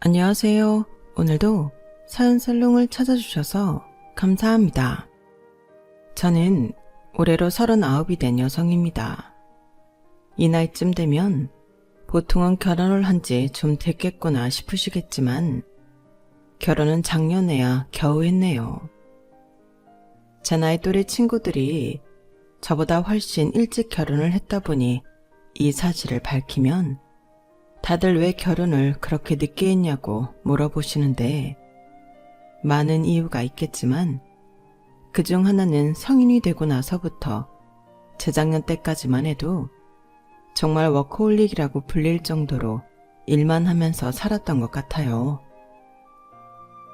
안녕하세요. 오늘도 사연살롱을 찾아주셔서 감사합니다. 저는 올해로 39이 된 여성입니다. 이 나이쯤 되면 보통은 결혼을 한 지 좀 됐겠구나 싶으시겠지만 결혼은 작년에야 겨우 했네요. 제 나이 또래 친구들이 저보다 훨씬 일찍 결혼을 했다 보니 이 사실을 밝히면 다들 왜 결혼을 그렇게 늦게 했냐고 물어보시는데 많은 이유가 있겠지만 그중 하나는 성인이 되고 나서부터 재작년 때까지만 해도 정말 워커홀릭이라고 불릴 정도로 일만 하면서 살았던 것 같아요.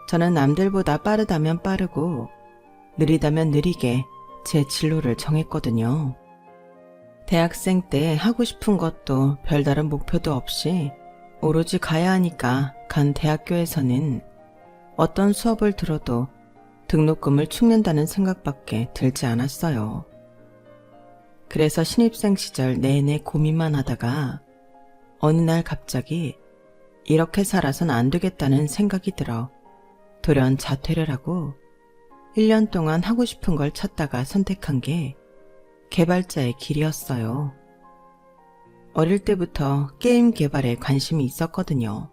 저는 남들보다 빠르다면 빠르고 느리다면 느리게 제 진로를 정했거든요. 대학생 때 하고 싶은 것도 별다른 목표도 없이 오로지 가야 하니까 간 대학교에서는 어떤 수업을 들어도 등록금을 축낸다는 생각밖에 들지 않았어요. 그래서 신입생 시절 내내 고민만 하다가 어느 날 갑자기 이렇게 살아선 안 되겠다는 생각이 들어 돌연 자퇴를 하고 1년 동안 하고 싶은 걸 찾다가 선택한 게 개발자의 길이었어요. 어릴 때부터 게임 개발에 관심이 있었거든요.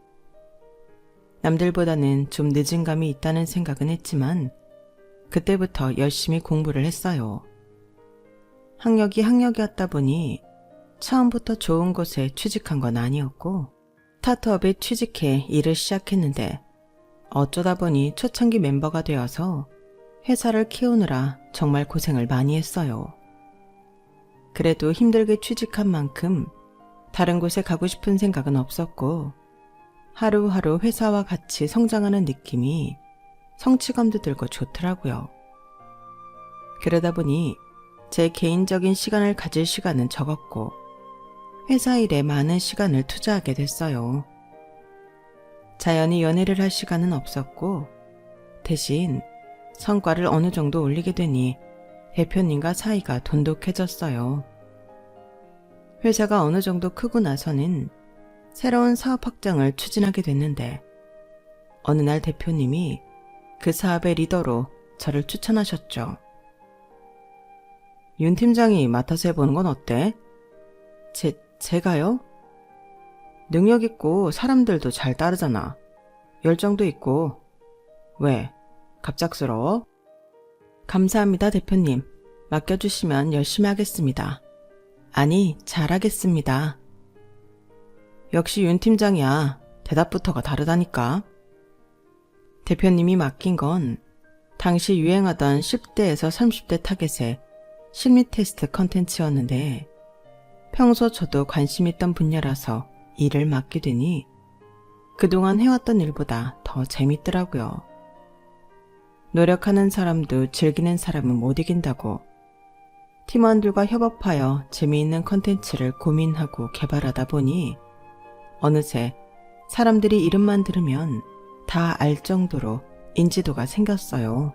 남들보다는 좀 늦은 감이 있다는 생각은 했지만 그때부터 열심히 공부를 했어요. 학력이었다 보니 처음부터 좋은 곳에 취직한 건 아니었고 스타트업에 취직해 일을 시작했는데 어쩌다 보니 초창기 멤버가 되어서 회사를 키우느라 정말 고생을 많이 했어요. 그래도 힘들게 취직한 만큼 다른 곳에 가고 싶은 생각은 없었고 하루하루 회사와 같이 성장하는 느낌이 성취감도 들고 좋더라고요. 그러다 보니 제 개인적인 시간을 가질 시간은 적었고 회사 일에 많은 시간을 투자하게 됐어요. 자연히 연애를 할 시간은 없었고 대신 성과를 어느 정도 올리게 되니 대표님과 사이가 돈독해졌어요. 회사가 어느 정도 크고 나서는 새로운 사업 확장을 추진하게 됐는데 어느 날 대표님이 그 사업의 리더로 저를 추천하셨죠. 윤 팀장이 맡아서 해보는 건 어때? 제가요? 능력 있고 사람들도 잘 따르잖아. 열정도 있고. 왜? 갑작스러워? 감사합니다, 대표님. 맡겨주시면 열심히 하겠습니다. 아니, 잘하겠습니다. 역시 윤 팀장이야. 대답부터가 다르다니까. 대표님이 맡긴 건 당시 유행하던 10대에서 30대 타겟의 심리 테스트 컨텐츠였는데 평소 저도 관심 있던 분야라서 일을 맡게 되니 그동안 해왔던 일보다 더 재밌더라고요. 노력하는 사람도 즐기는 사람은 못 이긴다고 팀원들과 협업하여 재미있는 컨텐츠를 고민하고 개발하다 보니 어느새 사람들이 이름만 들으면 다 알 정도로 인지도가 생겼어요.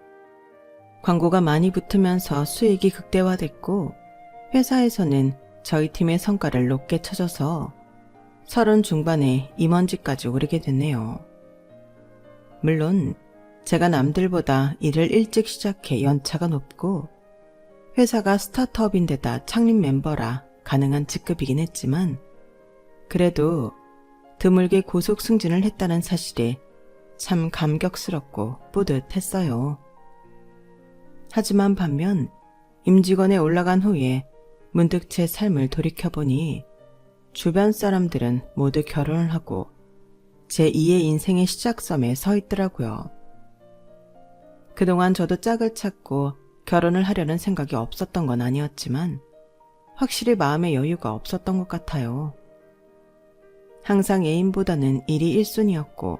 광고가 많이 붙으면서 수익이 극대화됐고 회사에서는 저희 팀의 성과를 높게 쳐줘서 30 중반에 임원직까지 오르게 됐네요. 물론 제가 남들보다 일을 일찍 시작해 연차가 높고 회사가 스타트업인데다 창립 멤버라 가능한 직급이긴 했지만 그래도 드물게 고속 승진을 했다는 사실에 참 감격스럽고 뿌듯했어요. 하지만 반면 임직원에 올라간 후에 문득 제 삶을 돌이켜보니 주변 사람들은 모두 결혼을 하고 제 2의 인생의 시작점에 서 있더라고요. 그동안 저도 짝을 찾고 결혼을 하려는 생각이 없었던 건 아니었지만 확실히 마음의 여유가 없었던 것 같아요. 항상 애인보다는 일이 1순위였고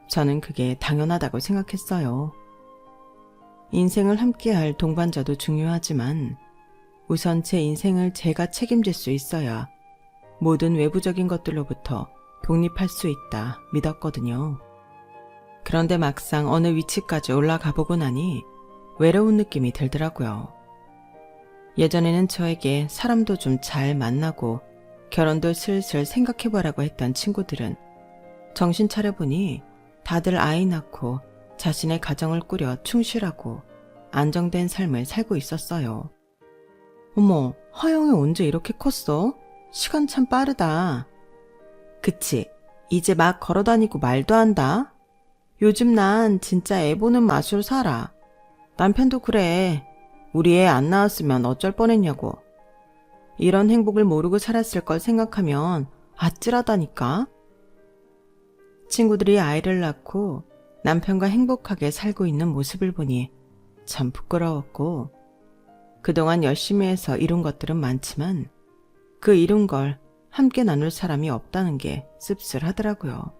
저는 그게 당연하다고 생각했어요. 인생을 함께할 동반자도 중요하지만 우선 제 인생을 제가 책임질 수 있어야 모든 외부적인 것들로부터 독립할 수 있다 믿었거든요. 그런데 막상 어느 위치까지 올라가 보고 나니 외로운 느낌이 들더라고요. 예전에는 저에게 사람도 좀 잘 만나고 결혼도 슬슬 생각해보라고 했던 친구들은 정신 차려보니 다들 아이 낳고 자신의 가정을 꾸려 충실하고 안정된 삶을 살고 있었어요. 어머, 하영이 언제 이렇게 컸어? 시간 참 빠르다. 그치, 이제 막 걸어다니고 말도 한다. 요즘 난 진짜 애 보는 맛으로 살아. 남편도 그래. 우리 애 안 낳았으면 어쩔 뻔했냐고. 이런 행복을 모르고 살았을 걸 생각하면 아찔하다니까. 친구들이 아이를 낳고 남편과 행복하게 살고 있는 모습을 보니 참 부끄러웠고, 그동안 열심히 해서 이룬 것들은 많지만 그 이룬 걸 함께 나눌 사람이 없다는 게 씁쓸하더라고요.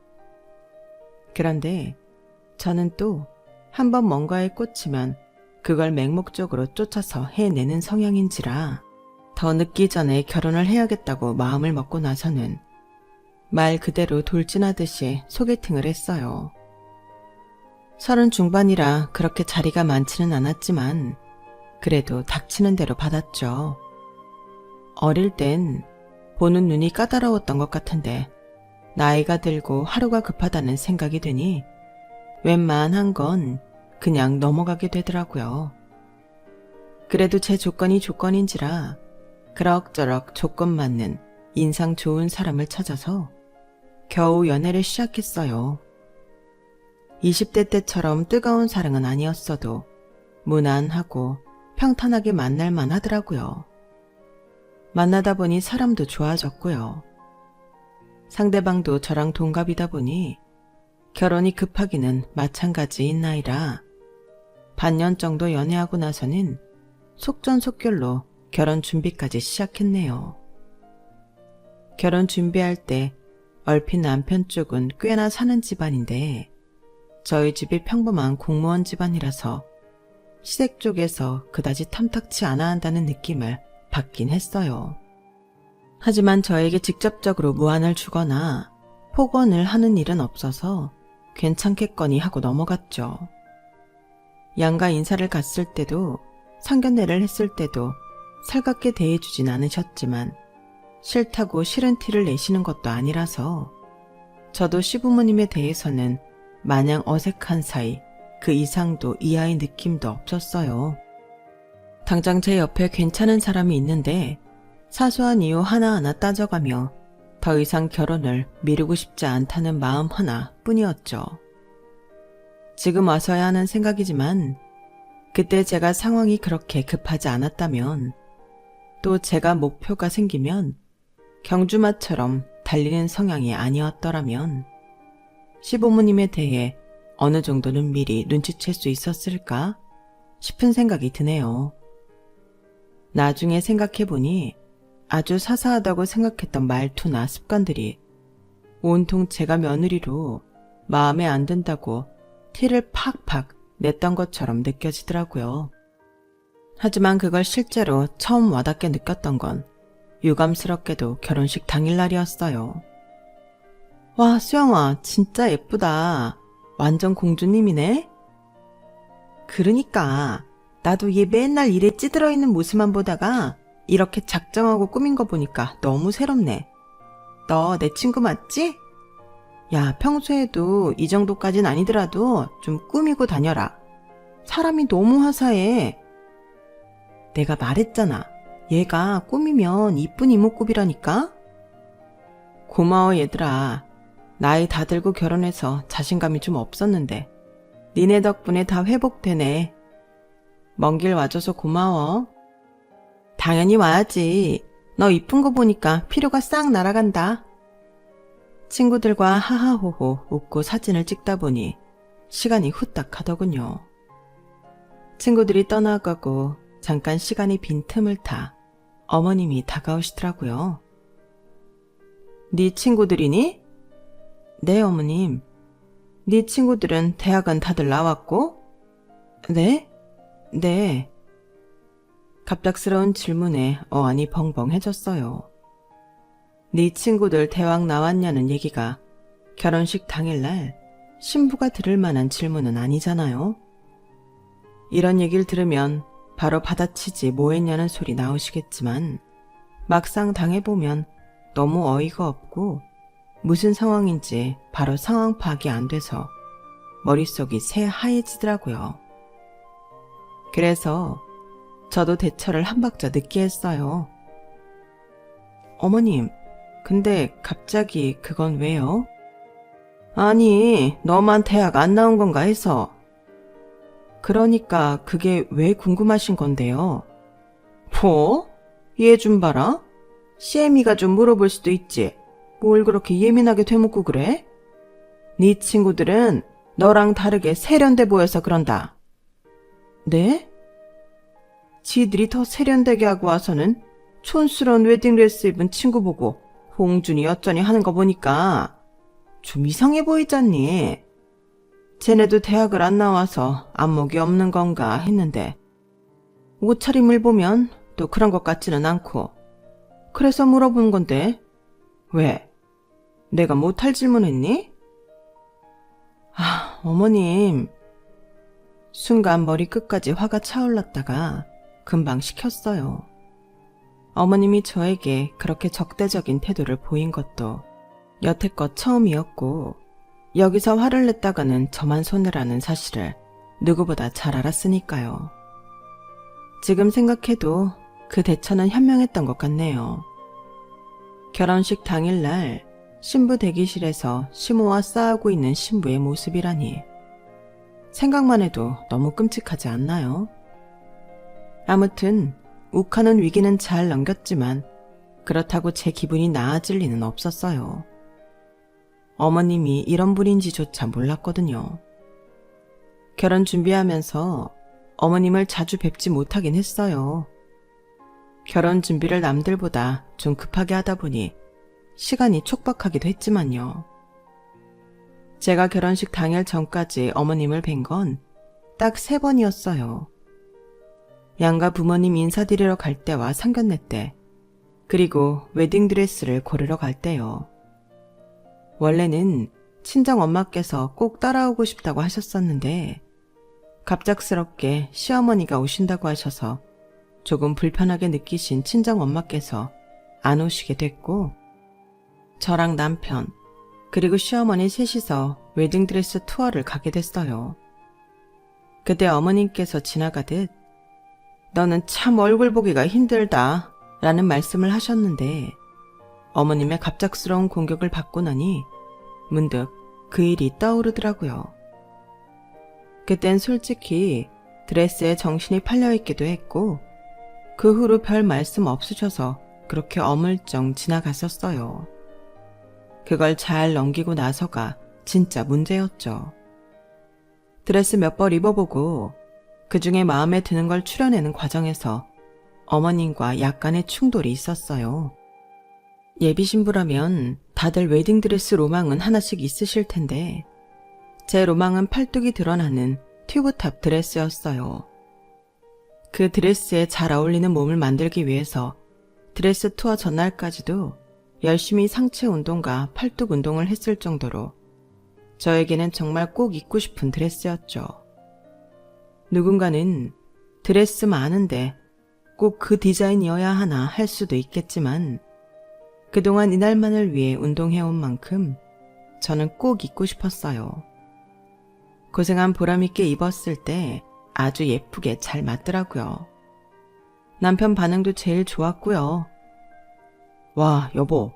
그런데 저는 또 한 번 뭔가에 꽂히면 그걸 맹목적으로 쫓아서 해내는 성향인지라 더 늦기 전에 결혼을 해야겠다고 마음을 먹고 나서는 말 그대로 돌진하듯이 소개팅을 했어요. 30 중반이라 그렇게 자리가 많지는 않았지만 그래도 닥치는 대로 받았죠. 어릴 땐 보는 눈이 까다로웠던 것 같은데 나이가 들고 하루가 급하다는 생각이 드니 웬만한 건 그냥 넘어가게 되더라고요. 그래도 제 조건이 조건인지라 그럭저럭 조건 맞는 인상 좋은 사람을 찾아서 겨우 연애를 시작했어요. 20대 때처럼 뜨거운 사랑은 아니었어도 무난하고 평탄하게 만날만 하더라고요. 만나다 보니 사람도 좋아졌고요. 상대방도 저랑 동갑이다 보니 결혼이 급하기는 마찬가지인 나이라 반년 정도 연애하고 나서는 속전속결로 결혼 준비까지 시작했네요. 결혼 준비할 때 얼핏 남편 쪽은 꽤나 사는 집안인데 저희 집이 평범한 공무원 집안이라서 시댁 쪽에서 그다지 탐탁치 않아 한다는 느낌을 받긴 했어요. 하지만 저에게 직접적으로 무안을 주거나 폭언을 하는 일은 없어서 괜찮겠거니 하고 넘어갔죠. 양가 인사를 갔을 때도 상견례를 했을 때도 살갑게 대해주진 않으셨지만 싫다고 싫은 티를 내시는 것도 아니라서 저도 시부모님에 대해서는 마냥 어색한 사이 그 이상도 이하의 느낌도 없었어요. 당장 제 옆에 괜찮은 사람이 있는데 사소한 이유 하나하나 따져가며 더 이상 결혼을 미루고 싶지 않다는 마음 하나 뿐이었죠. 지금 와서야 하는 생각이지만 그때 제가 상황이 그렇게 급하지 않았다면 또 제가 목표가 생기면 경주마처럼 달리는 성향이 아니었더라면 시부모님에 대해 어느 정도는 미리 눈치챌 수 있었을까 싶은 생각이 드네요. 나중에 생각해보니 아주 사사하다고 생각했던 말투나 습관들이 온통 제가 며느리로 마음에 안 든다고 티를 팍팍 냈던 것처럼 느껴지더라고요. 하지만 그걸 실제로 처음 와닿게 느꼈던 건 유감스럽게도 결혼식 당일날이었어요. 와, 수영아, 진짜 예쁘다. 완전 공주님이네? 그러니까 나도 얘 맨날 일에 찌들어 있는 모습만 보다가 이렇게 작정하고 꾸민 거 보니까 너무 새롭네. 너 내 친구 맞지? 야, 평소에도 이 정도까진 아니더라도 좀 꾸미고 다녀라. 사람이 너무 화사해. 내가 말했잖아. 얘가 꾸미면 이쁜 이목구비라니까? 고마워 얘들아. 나이 다 들고 결혼해서 자신감이 좀 없었는데 니네 덕분에 다 회복되네. 먼 길 와줘서 고마워. 당연히 와야지. 너 이쁜 거 보니까 피로가 싹 날아간다. 친구들과 하하호호 웃고 사진을 찍다 보니 시간이 후딱 가더군요. 친구들이 떠나가고 잠깐 시간이 빈 틈을 타 어머님이 다가오시더라고요. 네 친구들이니? 네, 어머님. 네 친구들은 대학은 다들 나왔고? 네? 네. 갑작스러운 질문에 어안이 벙벙해졌어요. 네 친구들 대학 나왔냐는 얘기가 결혼식 당일날 신부가 들을 만한 질문은 아니잖아요. 이런 얘기를 들으면 바로 받아치지 뭐했냐는 소리 나오시겠지만 막상 당해보면 너무 어이가 없고 무슨 상황인지 바로 상황 파악이 안 돼서 머릿속이 새하얘지더라고요. 그래서 저도 대처를 한 박자 늦게 했어요. 어머님, 근데 갑자기 그건 왜요? 아니, 너만 대학 안 나온 건가 해서. 그러니까 그게 왜 궁금하신 건데요? 뭐? 얘 좀 봐라. CM이가 좀 물어볼 수도 있지. 뭘 그렇게 예민하게 되묻고 그래? 네 친구들은 너랑 다르게 세련돼 보여서 그런다. 네? 지들이 더 세련되게 하고 와서는 촌스러운 웨딩드레스 입은 친구 보고 홍준이 어쩌니 하는 거 보니까 좀 이상해 보이잖니. 쟤네도 대학을 안 나와서 안목이 없는 건가 했는데 옷차림을 보면 또 그런 것 같지는 않고 그래서 물어본 건데 왜? 내가 못할 질문했니? 어머님. 순간 머리 끝까지 화가 차올랐다가 금방 식혔어요. 어머님이 저에게 그렇게 적대적인 태도를 보인 것도 여태껏 처음이었고 여기서 화를 냈다가는 저만 손해라는 사실을 누구보다 잘 알았으니까요. 지금 생각해도 그 대처는 현명했던 것 같네요. 결혼식 당일날 신부 대기실에서 시모와 싸우고 있는 신부의 모습이라니 생각만 해도 너무 끔찍하지 않나요? 아무튼 욱하는 위기는 잘 넘겼지만 그렇다고 제 기분이 나아질 리는 없었어요. 어머님이 이런 분인지조차 몰랐거든요. 결혼 준비하면서 어머님을 자주 뵙지 못하긴 했어요. 결혼 준비를 남들보다 좀 급하게 하다 보니 시간이 촉박하기도 했지만요. 제가 결혼식 당일 전까지 어머님을 뵌 건 딱 3번이었어요. 양가 부모님 인사드리러 갈 때와 상견례 때, 그리고 웨딩드레스를 고르러 갈 때요. 원래는 친정엄마께서 꼭 따라오고 싶다고 하셨었는데 갑작스럽게 시어머니가 오신다고 하셔서 조금 불편하게 느끼신 친정엄마께서 안 오시게 됐고 저랑 남편 그리고 시어머니 셋이서 웨딩드레스 투어를 가게 됐어요. 그때 어머님께서 지나가듯 너는 참 얼굴 보기가 힘들다 라는 말씀을 하셨는데 어머님의 갑작스러운 공격을 받고 나니 문득 그 일이 떠오르더라고요. 그땐 솔직히 드레스에 정신이 팔려있기도 했고 그 후로 별 말씀 없으셔서 그렇게 어물쩡 지나갔었어요. 그걸 잘 넘기고 나서가 진짜 문제였죠. 드레스 몇 벌 입어보고 그중에 마음에 드는 걸 추려내는 과정에서 어머님과 약간의 충돌이 있었어요. 예비신부라면 다들 웨딩드레스 로망은 하나씩 있으실 텐데 제 로망은 팔뚝이 드러나는 튜브탑 드레스였어요. 그 드레스에 잘 어울리는 몸을 만들기 위해서 드레스 투어 전날까지도 열심히 상체 운동과 팔뚝 운동을 했을 정도로 저에게는 정말 꼭 입고 싶은 드레스였죠. 누군가는 드레스 많은데 꼭 그 디자인이어야 하나 할 수도 있겠지만 그동안 이날만을 위해 운동해온 만큼 저는 꼭 입고 싶었어요. 고생한 보람있게 입었을 때 아주 예쁘게 잘 맞더라고요. 남편 반응도 제일 좋았고요. 와, 여보,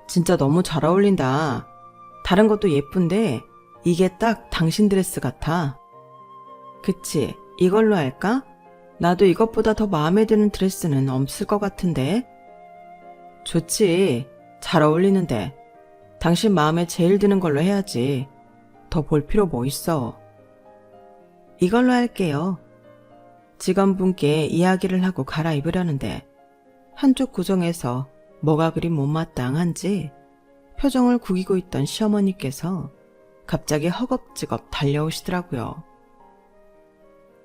진짜 너무 잘 어울린다. 다른 것도 예쁜데 이게 딱 당신 드레스 같아. 그치, 이걸로 할까? 나도 이것보다 더 마음에 드는 드레스는 없을 것 같은데. 좋지, 잘 어울리는데 당신 마음에 제일 드는 걸로 해야지. 더 볼 필요 뭐 있어. 이걸로 할게요. 직원분께 이야기를 하고 갈아입으려는데 한쪽 구정에서 뭐가 그리 못마땅한지 표정을 구기고 있던 시어머니께서 갑자기 허겁지겁 달려오시더라고요.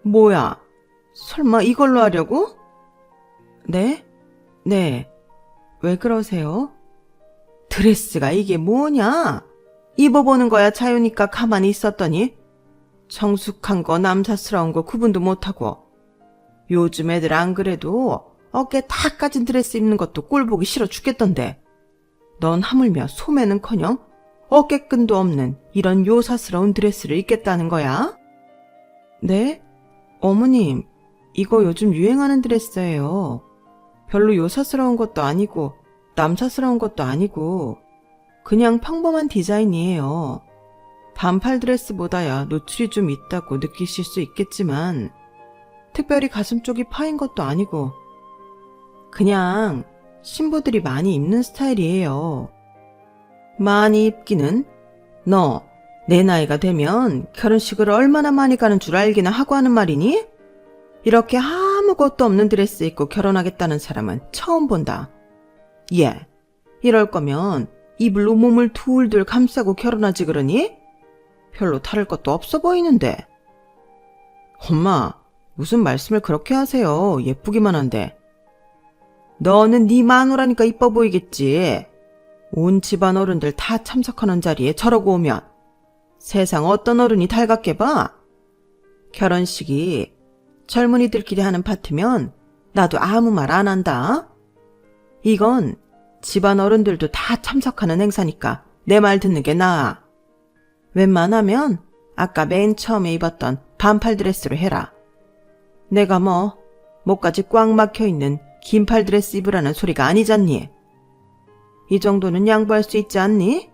뭐야? 설마 이걸로 하려고? 네? 네. 왜 그러세요? 드레스가 이게 뭐냐? 입어보는 거야 자유니까 가만히 있었더니 청숙한 거 남사스러운 거 구분도 못하고 요즘 애들 안 그래도 어깨 다 까진 드레스 입는 것도 꼴 보기 싫어 죽겠던데 넌 하물며 소매는커녕 어깨끈도 없는 이런 요사스러운 드레스를 입겠다는 거야? 네? 어머님, 이거 요즘 유행하는 드레스예요. 별로 요사스러운 것도 아니고 남사스러운 것도 아니고 그냥 평범한 디자인이에요. 반팔 드레스보다야 노출이 좀 있다고 느끼실 수 있겠지만 특별히 가슴 쪽이 파인 것도 아니고 그냥 신부들이 많이 입는 스타일이에요. 많이 입기는? 너 내 나이가 되면 결혼식을 얼마나 많이 가는 줄 알기나 하고 하는 말이니? 이렇게 아무것도 없는 드레스 입고 결혼하겠다는 사람은 처음 본다. 예, 이럴 거면 이불로 몸을 둘둘 감싸고 결혼하지 그러니? 별로 다를 것도 없어 보이는데. 엄마, 무슨 말씀을 그렇게 하세요. 예쁘기만 한데. 너는 네 마누라니까 이뻐 보이겠지. 온 집안 어른들 다 참석하는 자리에 저러고 오면 세상 어떤 어른이 달갑게 봐? 결혼식이 젊은이들끼리 하는 파티면 나도 아무 말 안 한다. 이건 집안 어른들도 다 참석하는 행사니까 내 말 듣는 게 나아. 웬만하면 아까 맨 처음에 입었던 반팔 드레스로 해라. 내가 뭐 목까지 꽉 막혀있는 긴팔 드레스 입으라는 소리가 아니잖니. 이 정도는 양보할 수 있지 않니?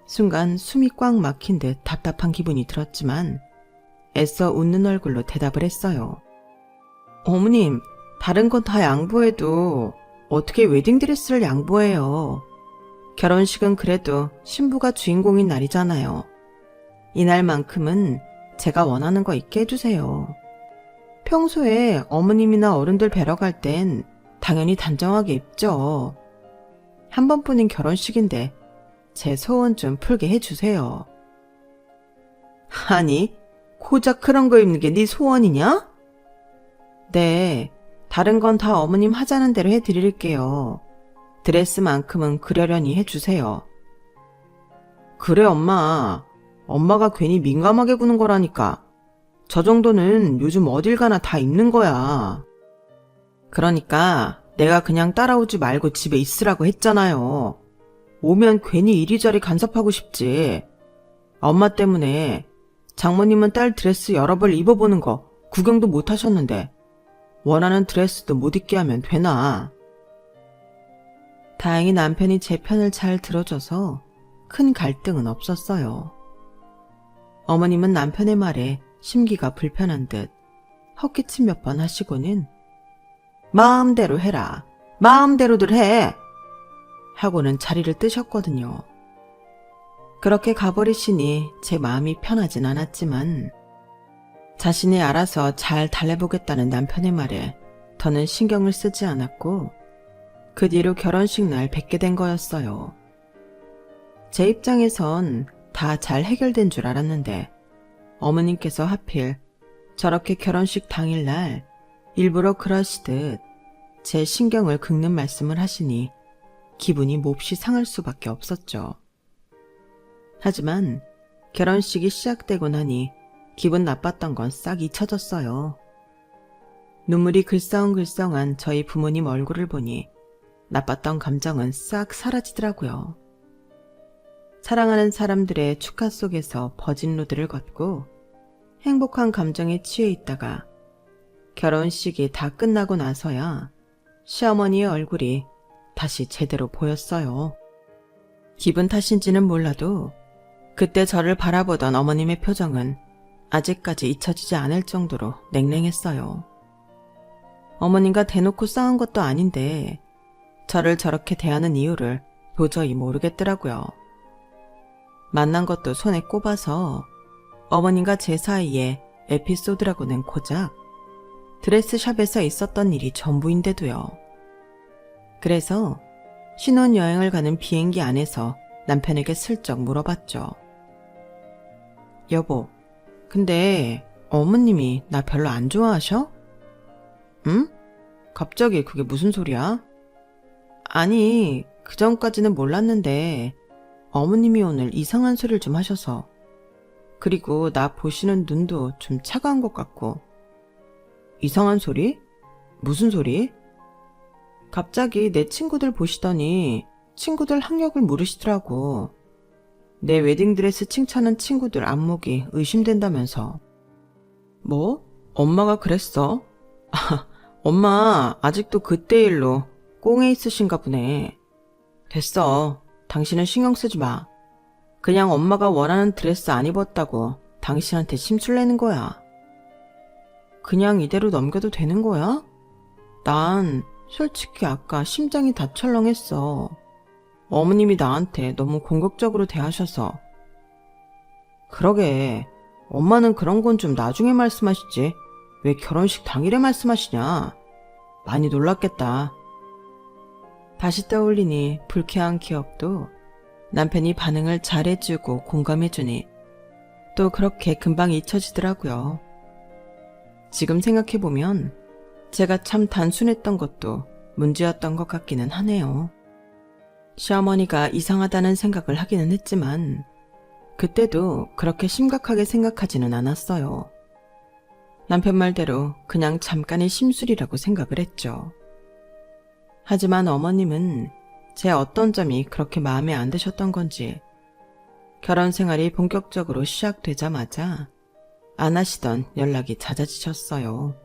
순간 숨이 꽉 막힌 듯 답답한 기분이 들었지만 애써 웃는 얼굴로 대답을 했어요. 어머님, 다른 건 다 양보해도 어떻게 웨딩드레스를 양보해요. 결혼식은 그래도 신부가 주인공인 날이잖아요. 이날만큼은 제가 원하는 거 입게 해주세요. 평소에 어머님이나 어른들 뵈러 갈 땐 당연히 단정하게 입죠. 한 번뿐인 결혼식인데 제 소원 좀 풀게 해주세요. 아니, 고작 그런 거 입는 게 네 소원이냐? 네, 다른 건 다 어머님 하자는 대로 해드릴게요. 드레스만큼은 그러려니 해주세요. 그래 엄마, 엄마가 괜히 민감하게 구는 거라니까. 저 정도는 요즘 어딜 가나 다 입는 거야. 그러니까 내가 그냥 따라오지 말고 집에 있으라고 했잖아요. 오면 괜히 이리저리 간섭하고 싶지. 엄마 때문에 장모님은 딸 드레스 여러 벌 입어보는 거 구경도 못 하셨는데 원하는 드레스도 못 입게 하면 되나. 다행히 남편이 제 편을 잘 들어줘서 큰 갈등은 없었어요. 어머님은 남편의 말에 심기가 불편한 듯 헛기침 몇 번 하시고는 마음대로 해라. 마음대로들 해. 하고는 자리를 뜨셨거든요. 그렇게 가버리시니 제 마음이 편하진 않았지만 자신이 알아서 잘 달래보겠다는 남편의 말에 더는 신경을 쓰지 않았고 그 뒤로 결혼식 날 뵙게 된 거였어요. 제 입장에선 다 잘 해결된 줄 알았는데 어머님께서 하필 저렇게 결혼식 당일날 일부러 그러시듯 제 신경을 긁는 말씀을 하시니 기분이 몹시 상할 수밖에 없었죠. 하지만 결혼식이 시작되고 나니 기분 나빴던 건 싹 잊혀졌어요. 눈물이 글썽글썽한 저희 부모님 얼굴을 보니 나빴던 감정은 싹 사라지더라고요. 사랑하는 사람들의 축하 속에서 버진 로드를 걷고 행복한 감정에 취해 있다가 결혼식이 다 끝나고 나서야 시어머니의 얼굴이 다시 제대로 보였어요. 기분 탓인지는 몰라도 그때 저를 바라보던 어머님의 표정은 아직까지 잊혀지지 않을 정도로 냉랭했어요. 어머님과 대놓고 싸운 것도 아닌데 저를 저렇게 대하는 이유를 도저히 모르겠더라고요. 만난 것도 손에 꼽아서 어머님과 제 사이에 에피소드라고는 고작 드레스샵에서 있었던 일이 전부인데도요. 그래서 신혼여행을 가는 비행기 안에서 남편에게 슬쩍 물어봤죠. 여보, 근데 어머님이 나 별로 안 좋아하셔? 응? 갑자기 그게 무슨 소리야? 아니, 그전까지는 몰랐는데 어머님이 오늘 이상한 소리를 좀 하셔서. 그리고 나 보시는 눈도 좀 차가운 것 같고. 이상한 소리? 무슨 소리? 갑자기 내 친구들 보시더니 친구들 학력을 물으시더라고. 내 웨딩드레스 칭찬한 친구들 안목이 의심된다면서. 뭐? 엄마가 그랬어? 엄마 아직도 그때 일로 꽁에 있으신가 보네. 됐어. 당신은 신경 쓰지 마. 그냥 엄마가 원하는 드레스 안 입었다고 당신한테 심술내는 거야. 그냥 이대로 넘겨도 되는 거야? 난 솔직히 아까 심장이 다 철렁했어. 어머님이 나한테 너무 공격적으로 대하셔서. 그러게, 엄마는 그런 건 좀 나중에 말씀하시지. 왜 결혼식 당일에 말씀하시냐? 많이 놀랐겠다. 다시 떠올리니 불쾌한 기억도 남편이 반응을 잘해주고 공감해주니 또 그렇게 금방 잊혀지더라고요. 지금 생각해보면 제가 참 단순했던 것도 문제였던 것 같기는 하네요. 시어머니가 이상하다는 생각을 하기는 했지만 그때도 그렇게 심각하게 생각하지는 않았어요. 남편 말대로 그냥 잠깐의 심술이라고 생각을 했죠. 하지만 어머님은 제 어떤 점이 그렇게 마음에 안 드셨던 건지 결혼 생활이 본격적으로 시작되자마자 안 하시던 연락이 잦아지셨어요.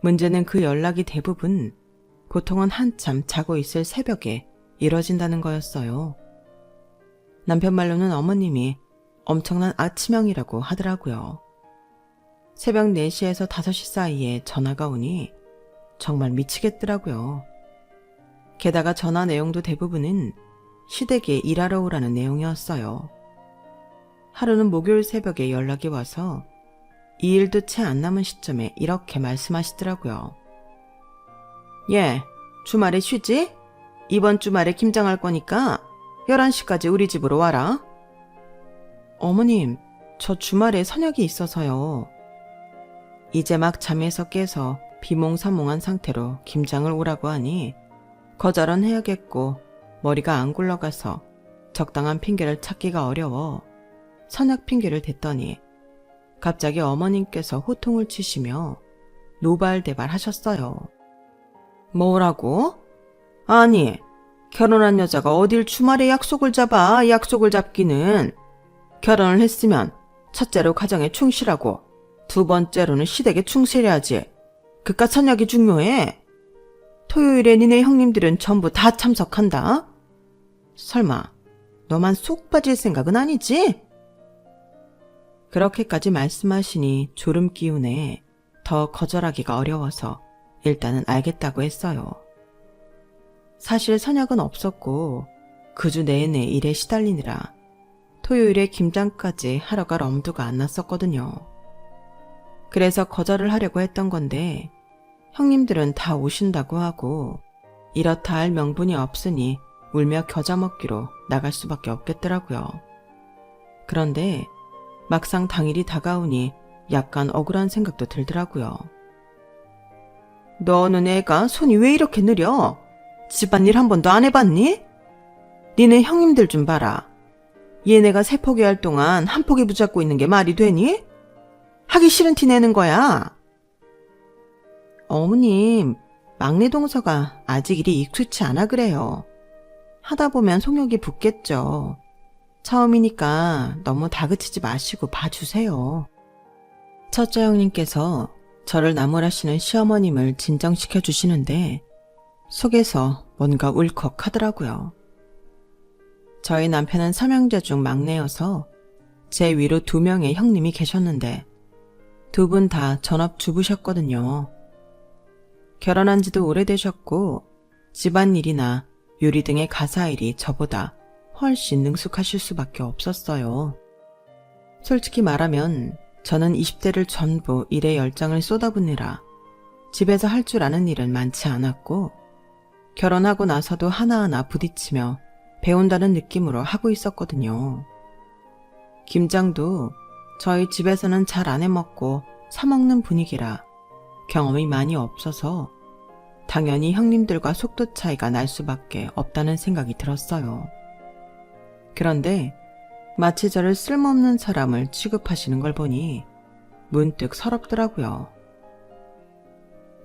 문제는 그 연락이 대부분 보통은 한참 자고 있을 새벽에 이뤄진다는 거였어요. 남편 말로는 어머님이 엄청난 아침형이라고 하더라고요. 새벽 4시에서 5시 사이에 전화가 오니 정말 미치겠더라고요. 게다가 전화 내용도 대부분은 시댁에 일하러 오라는 내용이었어요. 하루는 목요일 새벽에 연락이 와서 2일도 채 안 남은 시점에 이렇게 말씀하시더라고요. 예, 주말에 쉬지? 이번 주말에 김장할 거니까 11시까지 우리 집으로 와라. 어머님, 저 주말에 선약이 있어서요. 이제 막 잠에서 깨서 비몽사몽한 상태로 김장을 오라고 하니 거절은 해야겠고 머리가 안 굴러가서 적당한 핑계를 찾기가 어려워 선약 핑계를 댔더니 갑자기 어머님께서 호통을 치시며 노발대발 하셨어요. 뭐라고? 아니, 결혼한 여자가 어딜 주말에 약속을 잡아. 약속을 잡기는. 결혼을 했으면 첫째로 가정에 충실하고 두 번째로는 시댁에 충실해야지. 그깟 선약이 중요해. 토요일에 니네 형님들은 전부 다 참석한다. 설마 너만 쏙 빠질 생각은 아니지? 그렇게까지 말씀하시니 졸음 기운에 더 거절하기가 어려워서 일단은 알겠다고 했어요. 사실 선약은 없었고 그 주 내내 일에 시달리느라 토요일에 김장까지 하러 갈 엄두가 안 났었거든요. 그래서 거절을 하려고 했던 건데 형님들은 다 오신다고 하고 이렇다 할 명분이 없으니 울며 겨자 먹기로 나갈 수밖에 없겠더라고요. 그런데 막상 당일이 다가오니 약간 억울한 생각도 들더라고요. 너는 애가 손이 왜 이렇게 느려? 집안일 한 번도 안 해봤니? 니네 형님들 좀 봐라. 얘네가 세 포기 할 동안 한 포기 붙잡고 있는 게 말이 되니? 하기 싫은 티 내는 거야. 어머님, 막내 동서가 아직 일이 익숙치 않아 그래요. 하다 보면 속력이 붙겠죠. 처음이니까 너무 다그치지 마시고 봐주세요. 첫째 형님께서 저를 나무라시는 시어머님을 진정시켜 주시는데 속에서 뭔가 울컥하더라고요. 저희 남편은 삼형제 중 막내여서 제 위로 2명의 형님이 계셨는데 2분 다 전업주부셨거든요. 결혼한 지도 오래되셨고 집안일이나 요리 등의 가사일이 저보다 훨씬 능숙하실 수밖에 없었어요. 솔직히 말하면 저는 20대를 전부 일에 열정을 쏟아붓느라 집에서 할 줄 아는 일은 많지 않았고 결혼하고 나서도 하나하나 부딪히며 배운다는 느낌으로 하고 있었거든요. 김장도 저희 집에서는 잘 안 해먹고 사먹는 분위기라 경험이 많이 없어서 당연히 형님들과 속도 차이가 날 수밖에 없다는 생각이 들었어요. 그런데 마치 저를 쓸모없는 사람을 취급하시는 걸 보니 문득 서럽더라고요.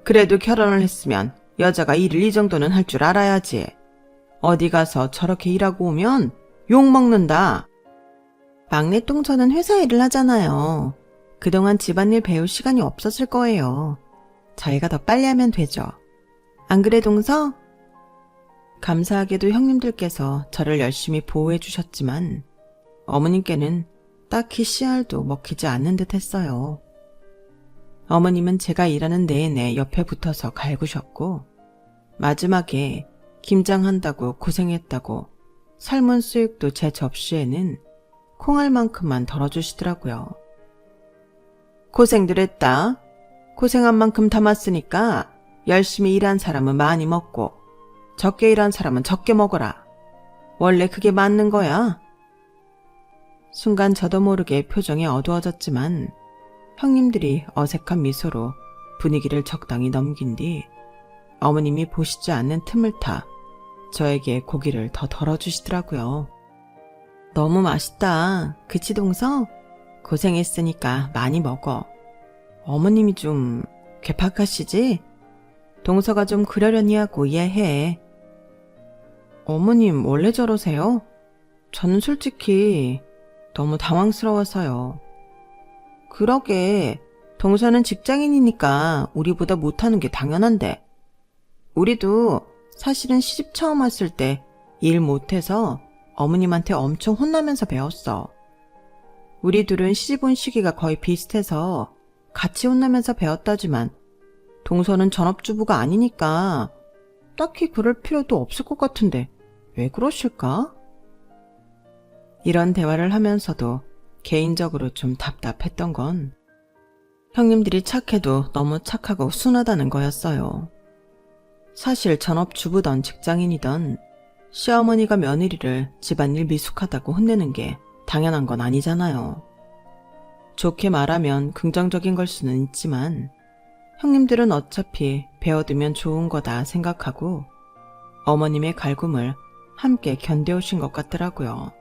그래도 결혼을 했으면 여자가 일을 이 정도는 할 줄 알아야지. 어디 가서 저렇게 일하고 오면 욕 먹는다. 막내 똥처는 회사 일을 하잖아요. 그동안 집안일 배울 시간이 없었을 거예요. 저희가 더 빨리 하면 되죠. 안 그래, 동서? 감사하게도 형님들께서 저를 열심히 보호해 주셨지만 어머님께는 딱히 씨알도 먹히지 않는 듯 했어요. 어머님은 제가 일하는 내내 옆에 붙어서 갈구셨고 마지막에 김장한다고 고생했다고 삶은 수육도 제 접시에는 콩알만큼만 덜어주시더라고요. 고생들 했다. 고생한 만큼 담았으니까 열심히 일한 사람은 많이 먹고 적게 일한 사람은 적게 먹어라. 원래 그게 맞는 거야. 순간 저도 모르게 표정이 어두워졌지만 형님들이 어색한 미소로 분위기를 적당히 넘긴 뒤 어머님이 보시지 않는 틈을 타 저에게 고기를 더 덜어주시더라고요. 너무 맛있다. 그치, 동서? 고생했으니까 많이 먹어. 어머님이 좀 괴팍하시지? 동서가 좀 그러려니 하고 이해해. 어머님 원래 저러세요? 저는 솔직히 너무 당황스러워서요. 그러게, 동서는 직장인이니까 우리보다 못하는 게 당연한데. 우리도 사실은 시집 처음 왔을 때 일 못해서 어머님한테 엄청 혼나면서 배웠어. 우리 둘은 시집 온 시기가 거의 비슷해서 같이 혼나면서 배웠다지만 동서는 전업주부가 아니니까 딱히 그럴 필요도 없을 것 같은데 왜 그러실까? 이런 대화를 하면서도 개인적으로 좀 답답했던 건 형님들이 착해도 너무 착하고 순하다는 거였어요. 사실 전업주부던 직장인이던 시어머니가 며느리를 집안일 미숙하다고 혼내는 게 당연한 건 아니잖아요. 좋게 말하면 긍정적인 걸 수는 있지만 형님들은 어차피 배워두면 좋은 거다 생각하고 어머님의 갈굼을 함께 견뎌오신 것 같더라고요.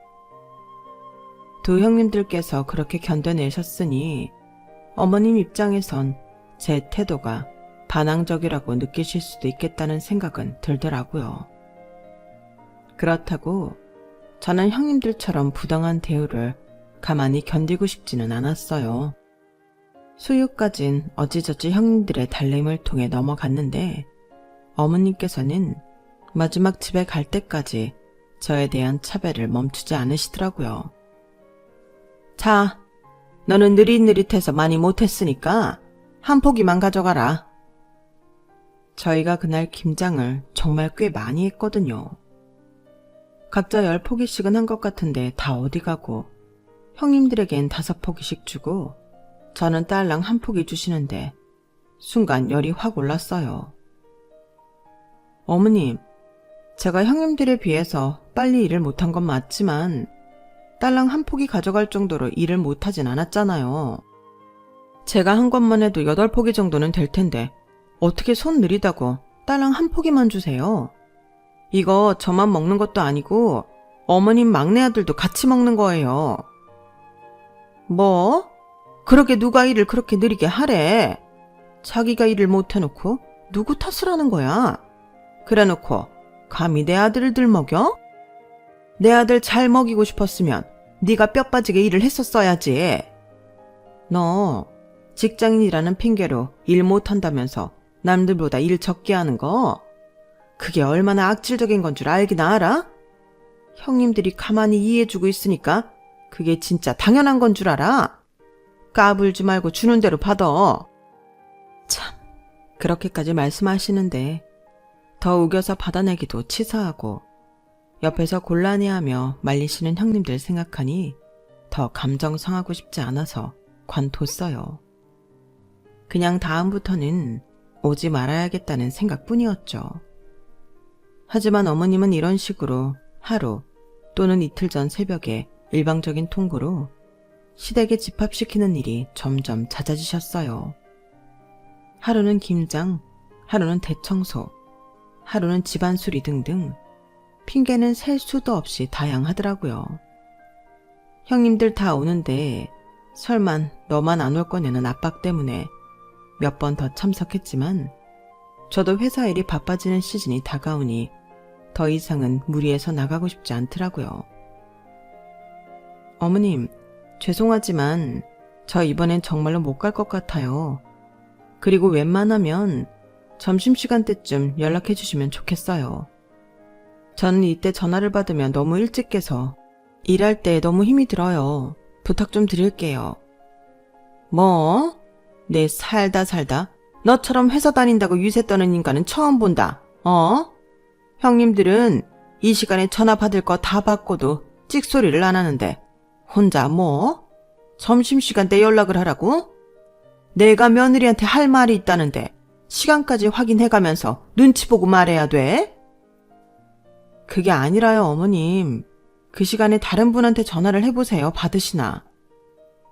두 형님들께서 그렇게 견뎌내셨으니 어머님 입장에선 제 태도가 반항적이라고 느끼실 수도 있겠다는 생각은 들더라고요. 그렇다고 저는 형님들처럼 부당한 대우를 가만히 견디고 싶지는 않았어요. 수유까진 어찌저찌 형님들의 달램을 통해 넘어갔는데 어머님께서는 마지막 집에 갈 때까지 저에 대한 차별을 멈추지 않으시더라고요. 자, 너는 느릿느릿해서 많이 못했으니까 한 포기만 가져가라. 저희가 그날 김장을 정말 꽤 많이 했거든요. 각자 10포기씩은 한 것 같은데 다 어디 가고 형님들에겐 5포기씩 주고 저는 딸랑 한 포기 주시는데 순간 열이 확 올랐어요. 어머님, 제가 형님들에 비해서 빨리 일을 못한 건 맞지만 딸랑 한 포기 가져갈 정도로 일을 못하진 않았잖아요. 제가 한 것만 해도 8포기 정도는 될 텐데 어떻게 손 느리다고 딸랑 한 포기만 주세요. 이거 저만 먹는 것도 아니고 어머님 막내 아들도 같이 먹는 거예요. 뭐? 그러게 누가 일을 그렇게 느리게 하래? 자기가 일을 못해놓고 누구 탓을 하는 거야? 그래놓고 감히 내 아들을 먹여? 내 아들 잘 먹이고 싶었으면 네가 뼈 빠지게 일을 했었어야지. 너 직장인이라는 핑계로 일 못한다면서 남들보다 일 적게 하는 거 그게 얼마나 악질적인 건 줄 알기나 알아? 형님들이 가만히 이해해주고 있으니까 그게 진짜 당연한 건 줄 알아? 까불지 말고 주는 대로 받아. 참, 그렇게까지 말씀하시는데 더 우겨서 받아내기도 치사하고 옆에서 곤란해하며 말리시는 형님들 생각하니 더 감정 상하고 싶지 않아서 관뒀어요. 그냥 다음부터는 오지 말아야겠다는 생각뿐이었죠. 하지만 어머님은 이런 식으로 하루 또는 이틀 전 새벽에 일방적인 통보로 시댁에 집합시키는 일이 점점 잦아지셨어요. 하루는 김장, 하루는 대청소, 하루는 집안 수리 등등 핑계는 셀 수도 없이 다양하더라고요. 형님들 다 오는데 설만 너만 안 올 거냐는 압박 때문에 몇 번 더 참석했지만 저도 회사 일이 바빠지는 시즌이 다가오니 더 이상은 무리해서 나가고 싶지 않더라고요. 어머님, 죄송하지만 저 이번엔 정말로 못 갈 것 같아요. 그리고 웬만하면 점심시간 때쯤 연락해 주시면 좋겠어요. 저는 이때 전화를 받으면 너무 일찍 깨서 일할 때 너무 힘이 들어요. 부탁 좀 드릴게요. 뭐? 내 살다 너처럼 회사 다닌다고 유세 떠는 인간은 처음 본다. 형님들은 이 시간에 전화 받을 거 다 받고도 찍소리를 안 하는데 혼자 뭐? 점심시간 때 연락을 하라고? 내가 며느리한테 할 말이 있다는데 시간까지 확인해가면서 눈치 보고 말해야 돼? 그게 아니라요, 어머님. 그 시간에 다른 분한테 전화를 해보세요. 받으시나.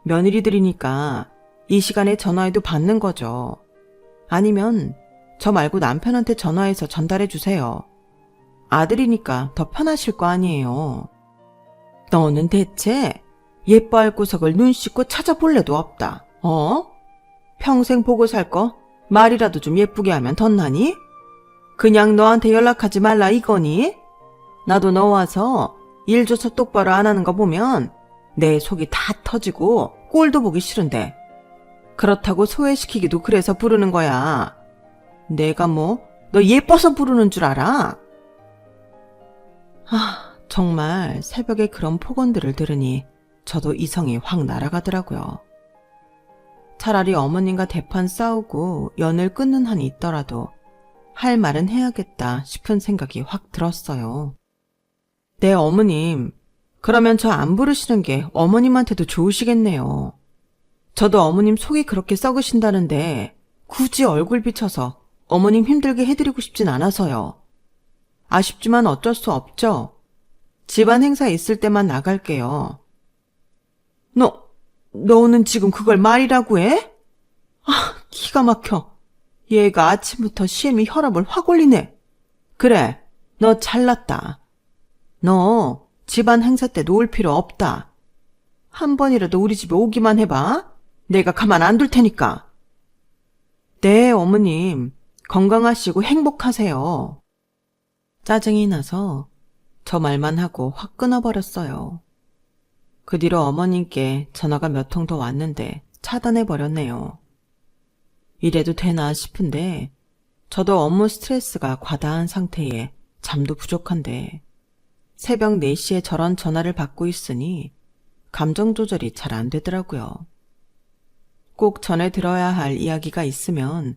며느리들이니까 이 시간에 전화해도 받는 거죠. 아니면 저 말고 남편한테 전화해서 전달해 주세요. 아들이니까 더 편하실 거 아니에요. 너는 대체 예뻐할 구석을 눈 씻고 찾아볼 래도 없다. 평생 보고 살 거 말이라도 좀 예쁘게 하면 덧나니? 그냥 너한테 연락하지 말라 이거니? 나도 너 와서 일 줘서 똑바로 안 하는 거 보면 내 속이 다 터지고 꼴도 보기 싫은데 그렇다고 소외시키기도 그래서 부르는 거야. 내가 뭐 너 예뻐서 부르는 줄 알아? 정말 새벽에 그런 폭언들을 들으니 저도 이성이 확 날아가더라고요. 차라리 어머님과 대판 싸우고 연을 끊는 한이 있더라도 할 말은 해야겠다 싶은 생각이 확 들었어요. 네, 어머님. 그러면 저 안 부르시는 게 어머님한테도 좋으시겠네요. 저도 어머님 속이 그렇게 썩으신다는데 굳이 얼굴 비춰서 어머님 힘들게 해드리고 싶진 않아서요. 아쉽지만 어쩔 수 없죠. 집안 행사 있을 때만 나갈게요. 너는 지금 그걸 말이라고 해? 기가 막혀. 얘가 아침부터 시엠이 혈압을 확 올리네. 그래, 너 잘났다. 너 집안 행사 때 놓을 필요 없다. 한 번이라도 우리 집에 오기만 해봐. 내가 가만 안 둘 테니까. 네, 어머님. 건강하시고 행복하세요. 짜증이 나서 저 말만 하고 확 끊어버렸어요. 그 뒤로 어머님께 전화가 몇 통 더 왔는데 차단해버렸네요. 이래도 되나 싶은데 저도 업무 스트레스가 과다한 상태에 잠도 부족한데 새벽 4시에 저런 전화를 받고 있으니 감정 조절이 잘 안 되더라고요. 꼭 전해 들어야 할 이야기가 있으면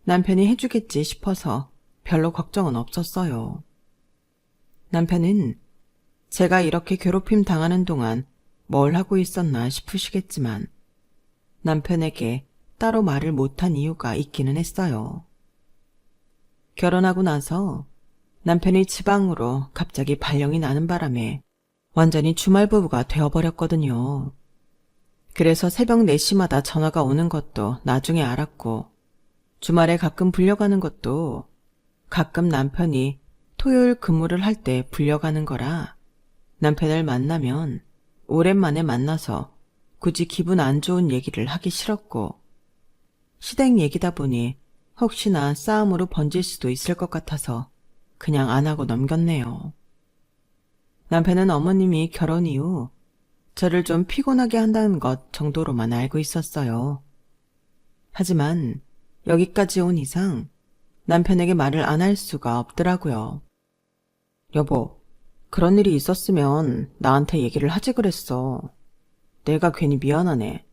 남편이 해주겠지 싶어서 별로 걱정은 없었어요. 남편은 제가 이렇게 괴롭힘 당하는 동안 뭘 하고 있었나 싶으시겠지만 남편에게 따로 말을 못한 이유가 있기는 했어요. 결혼하고 나서 남편이 지방으로 갑자기 발령이 나는 바람에 완전히 주말 부부가 되어버렸거든요. 그래서 새벽 4시마다 전화가 오는 것도 나중에 알았고 주말에 가끔 불려가는 것도 가끔 남편이 토요일 근무를 할 때 불려가는 거라 남편을 만나면 오랜만에 만나서 굳이 기분 안 좋은 얘기를 하기 싫었고 시댁 얘기다 보니 혹시나 싸움으로 번질 수도 있을 것 같아서 그냥 안 하고 넘겼네요. 남편은 어머님이 결혼 이후 저를 좀 피곤하게 한다는 것 정도로만 알고 있었어요. 하지만 여기까지 온 이상 남편에게 말을 안 할 수가 없더라고요. 여보, 그런 일이 있었으면 나한테 얘기를 하지 그랬어. 내가 괜히 미안하네.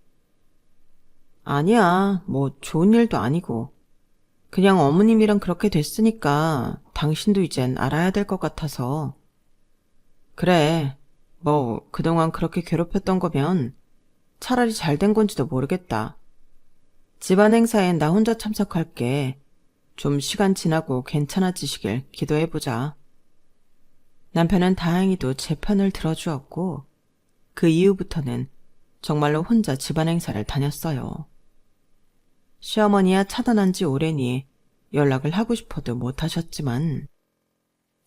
아니야, 뭐 좋은 일도 아니고. 그냥 어머님이랑 그렇게 됐으니까 당신도 이젠 알아야 될 것 같아서. 그래, 뭐 그동안 그렇게 괴롭혔던 거면 차라리 잘 된 건지도 모르겠다. 집안 행사엔 나 혼자 참석할게. 좀 시간 지나고 괜찮아지시길 기도해보자. 남편은 다행히도 제 편을 들어주었고 그 이후부터는 정말로 혼자 집안 행사를 다녔어요. 시어머니야 차단한 지 오래니 연락을 하고 싶어도 못하셨지만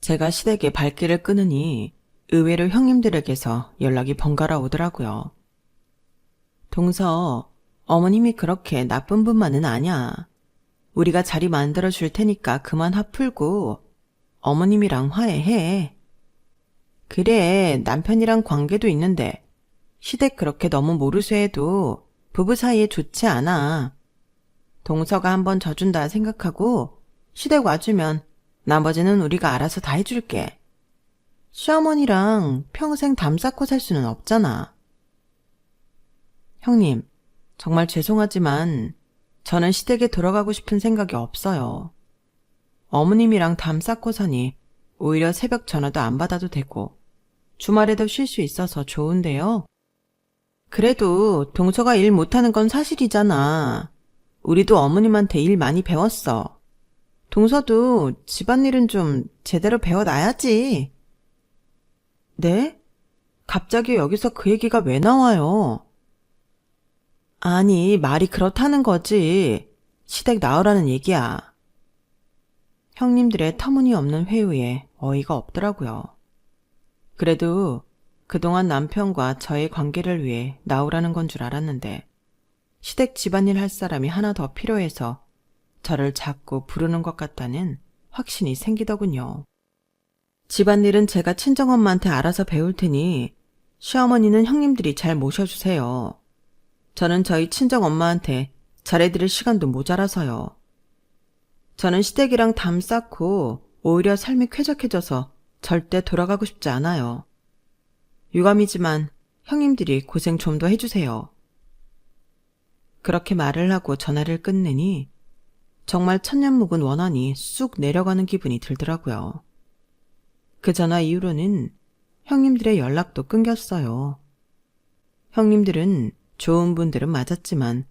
제가 시댁에 발길을 끊으니 의외로 형님들에게서 연락이 번갈아 오더라고요. 동서, 어머님이 그렇게 나쁜 분만은 아냐. 우리가 자리 만들어 줄 테니까 그만 화 풀고 어머님이랑 화해해. 그래, 남편이랑 관계도 있는데 시댁 그렇게 너무 모르쇠해도 부부 사이에 좋지 않아. 동서가 한번 져준다 생각하고 시댁 와주면 나머지는 우리가 알아서 다 해줄게. 시어머니랑 평생 담 쌓고 살 수는 없잖아. 형님, 정말 죄송하지만 저는 시댁에 돌아가고 싶은 생각이 없어요. 어머님이랑 담 쌓고 사니 오히려 새벽 전화도 안 받아도 되고 주말에도 쉴 수 있어서 좋은데요. 그래도 동서가 일 못하는 건 사실이잖아. 우리도 어머님한테 일 많이 배웠어. 동서도 집안일은 좀 제대로 배워놔야지. 네? 갑자기 여기서 그 얘기가 왜 나와요? 아니, 말이 그렇다는 거지. 시댁 나오라는 얘기야. 형님들의 터무니없는 회유에 어이가 없더라고요. 그래도 그동안 남편과 저의 관계를 위해 나오라는 건 줄 알았는데 시댁 집안일 할 사람이 하나 더 필요해서 저를 자꾸 부르는 것 같다는 확신이 생기더군요. 집안일은 제가 친정엄마한테 알아서 배울 테니 시어머니는 형님들이 잘 모셔주세요. 저는 저희 친정엄마한테 잘해드릴 시간도 모자라서요. 저는 시댁이랑 담 쌓고 오히려 삶이 쾌적해져서 절대 돌아가고 싶지 않아요. 유감이지만 형님들이 고생 좀 더 해주세요. 그렇게 말을 하고 전화를 끊느니 정말 천년 묵은 원한이 쑥 내려가는 기분이 들더라고요. 그 전화 이후로는 형님들의 연락도 끊겼어요. 형님들은 좋은 분들은 맞았지만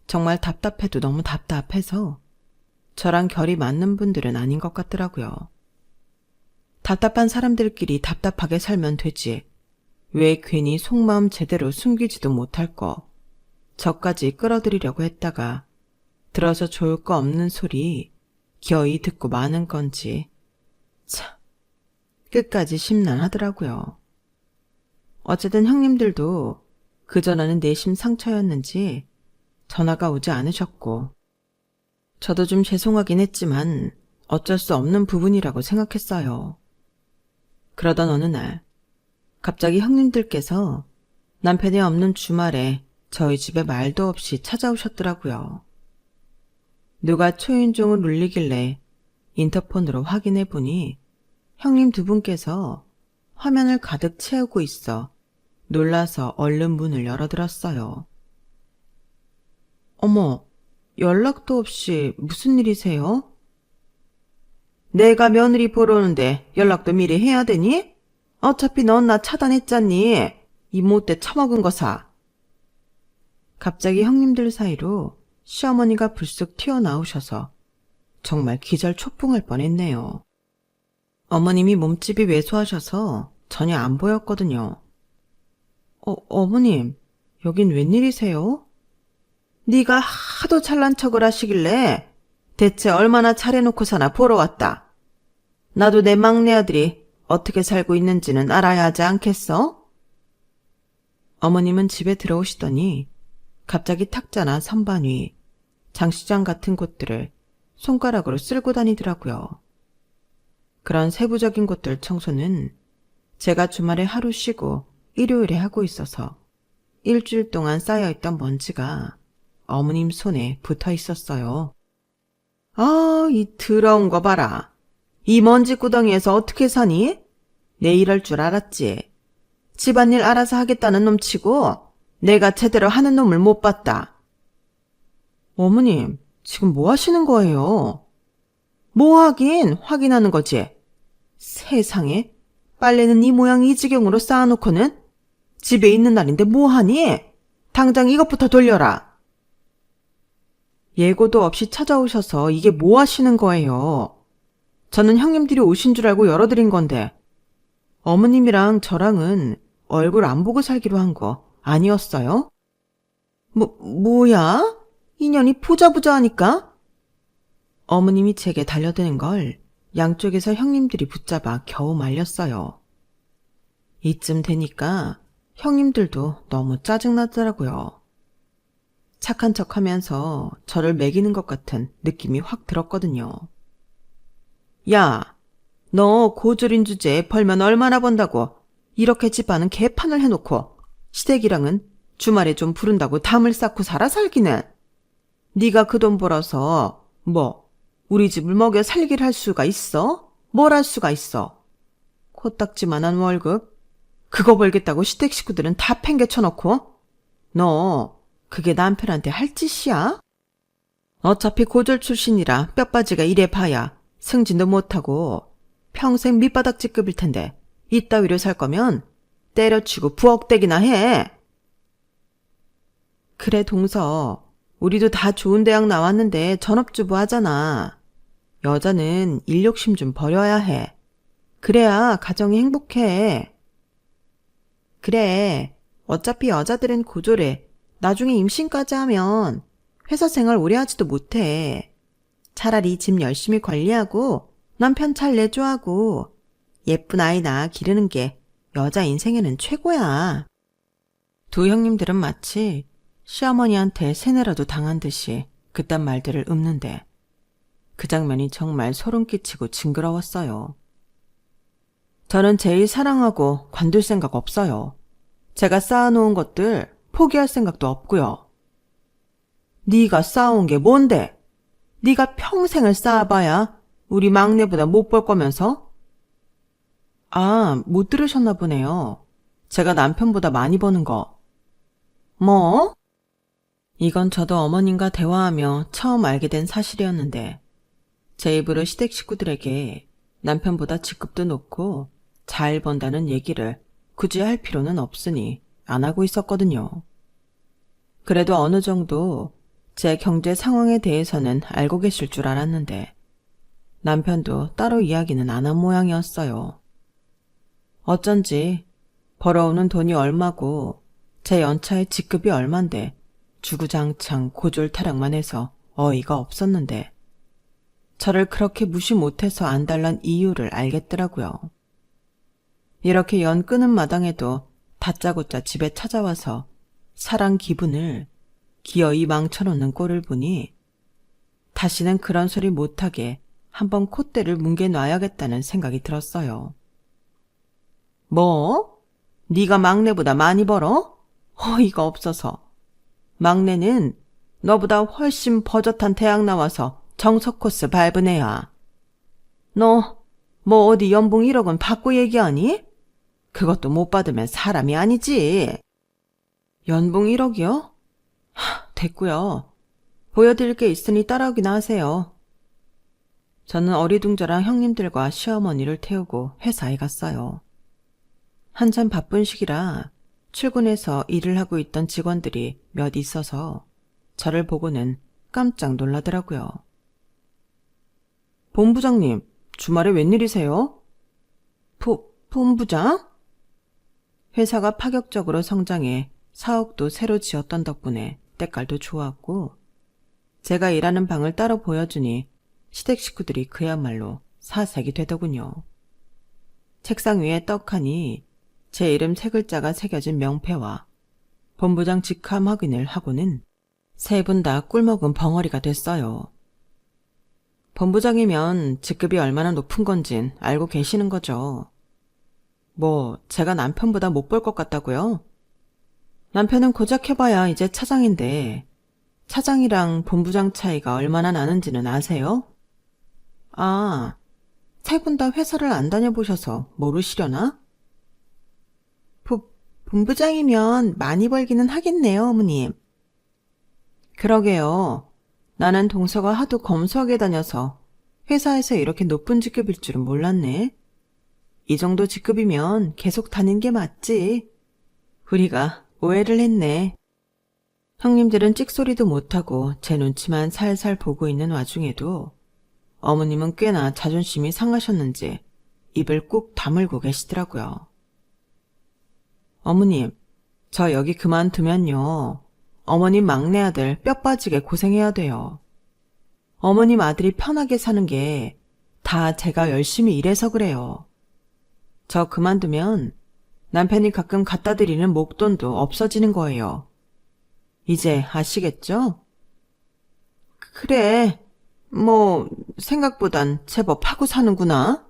정말 답답해도 너무 답답해서 저랑 결이 맞는 분들은 아닌 것 같더라고요. 답답한 사람들끼리 답답하게 살면 되지. 왜 괜히 속마음 제대로 숨기지도 못할 거 저까지 끌어들이려고 했다가 들어서 좋을 거 없는 소리 겨이 듣고 마는 건지 참 끝까지 심란하더라고요. 어쨌든 형님들도 그 전화는 내심 상처였는지 전화가 오지 않으셨고 저도 좀 죄송하긴 했지만 어쩔 수 없는 부분이라고 생각했어요. 그러던 어느 날 갑자기 형님들께서 남편이 없는 주말에 저희 집에 말도 없이 찾아오셨더라고요. 누가 초인종을 울리길래 인터폰으로 확인해 보니 형님 두 분께서 화면을 가득 채우고 있어 놀라서 얼른 문을 열어들었어요. 어머, 연락도 없이 무슨 일이세요? 내가 며느리 보러 오는데 연락도 미리 해야 되니? 어차피 넌 나 차단했잖니. 이 못돼 처먹은 거사. 갑자기 형님들 사이로 시어머니가 불쑥 튀어나오셔서 정말 기절초풍할 뻔했네요. 어머님이 몸집이 왜소하셔서 전혀 안 보였거든요. 어머님, 여긴 웬일이세요? 네가 하도 잘난 척을 하시길래 대체 얼마나 잘해놓고 사나 보러 왔다. 나도 내 막내 아들이 어떻게 살고 있는지는 알아야 하지 않겠어? 어머님은 집에 들어오시더니 갑자기 탁자나 선반 위, 장시장 같은 곳들을 손가락으로 쓸고 다니더라고요. 그런 세부적인 곳들 청소는 제가 주말에 하루 쉬고 일요일에 하고 있어서 일주일 동안 쌓여있던 먼지가 어머님 손에 붙어 있었어요. 아, 이 더러운 거 봐라. 이 먼지 구덩이에서 어떻게 사니? 내 이럴 줄 알았지. 집안일 알아서 하겠다는 놈 치고 내가 제대로 하는 놈을 못 봤다. 어머님, 지금 뭐 하시는 거예요? 뭐 하긴 확인하는 거지. 세상에, 빨래는 이 모양 이 지경으로 쌓아놓고는 집에 있는 날인데 뭐 하니? 당장 이것부터 돌려라. 예고도 없이 찾아오셔서 이게 뭐 하시는 거예요? 저는 형님들이 오신 줄 알고 열어드린 건데 어머님이랑 저랑은 얼굴 안 보고 살기로 한 거 아니었어요? 뭐야? 인연이 보자보자 하니까? 어머님이 제게 달려드는 걸 양쪽에서 형님들이 붙잡아 겨우 말렸어요. 이쯤 되니까 형님들도 너무 짜증나더라고요. 착한 척하면서 저를 매기는 것 같은 느낌이 확 들었거든요. 야, 너 고졸인 주제에 벌면 얼마나 번다고 이렇게 집안은 개판을 해놓고 시댁이랑은 주말에 좀 부른다고 담을 쌓고 살아 살기는. 네가 그 돈 벌어서 뭐 우리 집을 먹여 살기를 할 수가 있어? 뭘 할 수가 있어? 코딱지만한 월급? 그거 벌겠다고 시댁 식구들은 다 팽개쳐놓고? 너 그게 남편한테 할 짓이야? 어차피 고졸 출신이라 뼈빠지가 이래 봐야 승진도 못하고 평생 밑바닥직급일 텐데 이따위로 살 거면 때려치고 부엌대기나 해. 그래 동서, 우리도 다 좋은 대학 나왔는데 전업주부 하잖아. 여자는 일 욕심 좀 버려야 해. 그래야 가정이 행복해. 그래, 어차피 여자들은 고졸해. 나중에 임신까지 하면 회사 생활 오래 하지도 못해. 차라리 집 열심히 관리하고 남편 잘 내조하고 예쁜 아이 낳아 기르는 게 여자 인생에는 최고야. 두 형님들은 마치 시어머니한테 세뇌라도 당한 듯이 그딴 말들을 읊는데 그 장면이 정말 소름 끼치고 징그러웠어요. 저는 제일 사랑하고 관둘 생각 없어요. 제가 쌓아놓은 것들 포기할 생각도 없고요. 네가 쌓아온 게 뭔데? 네가 평생을 쌓아봐야 우리 막내보다 못 벌 거면서? 아, 못 들으셨나 보네요. 제가 남편보다 많이 버는 거. 뭐? 이건 저도 어머님과 대화하며 처음 알게 된 사실이었는데 제 입으로 시댁 식구들에게 남편보다 직급도 높고 잘 번다는 얘기를 굳이 할 필요는 없으니 안 하고 있었거든요. 그래도 어느 정도 제 경제 상황에 대해서는 알고 계실 줄 알았는데 남편도 따로 이야기는 안 한 모양이었어요. 어쩐지 벌어오는 돈이 얼마고 제 연차의 직급이 얼만데 주구장창 고졸 타령만 해서 어이가 없었는데 저를 그렇게 무시 못해서 안달난 이유를 알겠더라고요. 이렇게 연 끄는 마당에도 다짜고짜 집에 찾아와서 사랑 기분을 기어이 망쳐놓는 꼴을 보니 다시는 그런 소리 못하게 한번 콧대를 뭉개놔야겠다는 생각이 들었어요. 뭐? 네가 막내보다 많이 벌어? 어이가 없어서. 막내는 너보다 훨씬 버젓한 대학 나와서 정석 코스 밟은 애야. 너 뭐 어디 연봉 1억은 받고 얘기하니? 그것도 못 받으면 사람이 아니지. 연봉 1억이요? 됐고요. 보여드릴 게 있으니 따라오기나 하세요. 저는 어리둥절한 형님들과 시어머니를 태우고 회사에 갔어요. 한참 바쁜 시기라 출근해서 일을 하고 있던 직원들이 몇 있어서 저를 보고는 깜짝 놀라더라고요. 본부장님, 주말에 웬일이세요? 본부장? 회사가 파격적으로 성장해 사옥도 새로 지었던 덕분에 때깔도 좋았고 제가 일하는 방을 따로 보여주니 시댁 식구들이 그야말로 사색이 되더군요. 책상 위에 떡하니 제 이름 3글자가 새겨진 명패와 본부장 직함 확인을 하고는 3분 다 꿀먹은 벙어리가 됐어요. 본부장이면 직급이 얼마나 높은 건진 알고 계시는 거죠. 뭐 제가 남편보다 못 벌 것 같다고요? 남편은 고작 해봐야 이제 차장인데 차장이랑 본부장 차이가 얼마나 나는지는 아세요? 아, 3분 다 회사를 안 다녀보셔서 모르시려나? 본부장이면 많이 벌기는 하겠네요, 어머님. 그러게요. 나는 동서가 하도 검소하게 다녀서 회사에서 이렇게 높은 직급일 줄은 몰랐네. 이 정도 직급이면 계속 다닌 게 맞지. 우리가 오해를 했네. 형님들은 찍소리도 못하고 제 눈치만 살살 보고 있는 와중에도 어머님은 꽤나 자존심이 상하셨는지 입을 꾹 다물고 계시더라고요. 어머님, 저 여기 그만두면요. 어머님 막내 아들 뼈 빠지게 고생해야 돼요. 어머님 아들이 편하게 사는 게 다 제가 열심히 일해서 그래요. 저 그만두면 남편이 가끔 갖다 드리는 목돈도 없어지는 거예요. 이제 아시겠죠? 그래, 뭐 생각보단 제법 하고 사는구나.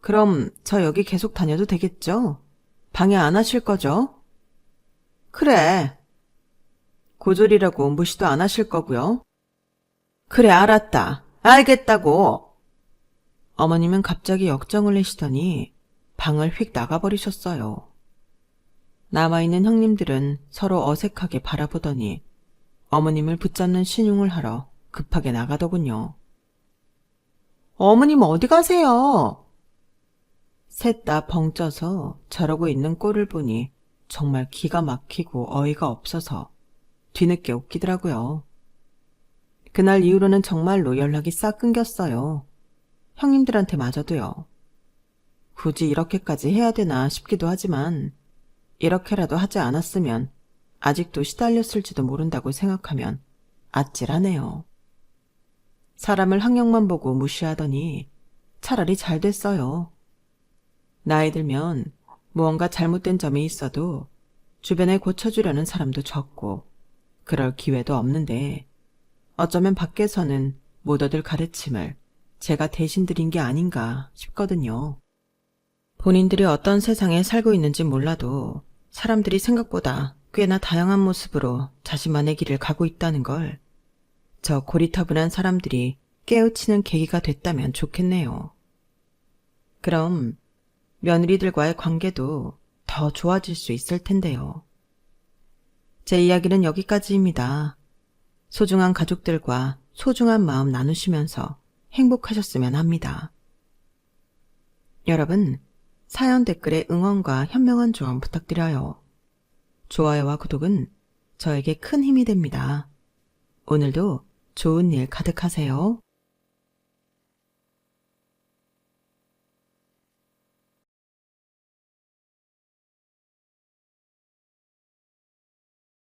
그럼 저 여기 계속 다녀도 되겠죠? 방해 안 하실 거죠? 그래. 고졸이라고 무시도 안 하실 거고요. 그래, 알았다. 알겠다고. 어머님은 갑자기 역정을 내시더니 방을 휙 나가버리셨어요. 남아있는 형님들은 서로 어색하게 바라보더니 어머님을 붙잡는 신용을 하러 급하게 나가더군요. 어머님 어디 가세요? 셋 다 벙쪄서 저러고 있는 꼴을 보니 정말 기가 막히고 어이가 없어서 뒤늦게 웃기더라고요. 그날 이후로는 정말로 연락이 싹 끊겼어요. 형님들한테 마저도요. 굳이 이렇게까지 해야 되나 싶기도 하지만 이렇게라도 하지 않았으면 아직도 시달렸을지도 모른다고 생각하면 아찔하네요. 사람을 학력만 보고 무시하더니 차라리 잘 됐어요. 나이 들면 무언가 잘못된 점이 있어도 주변에 고쳐주려는 사람도 적고 그럴 기회도 없는데 어쩌면 밖에서는 못 얻을 가르침을 제가 대신 드린 게 아닌가 싶거든요. 본인들이 어떤 세상에 살고 있는지 몰라도 사람들이 생각보다 꽤나 다양한 모습으로 자신만의 길을 가고 있다는 걸 저 고리타분한 사람들이 깨우치는 계기가 됐다면 좋겠네요. 그럼 며느리들과의 관계도 더 좋아질 수 있을 텐데요. 제 이야기는 여기까지입니다. 소중한 가족들과 소중한 마음 나누시면서 행복하셨으면 합니다. 여러분, 사연 댓글에 응원과 현명한 조언 부탁드려요. 좋아요와 구독은 저에게 큰 힘이 됩니다. 오늘도 좋은 일 가득하세요.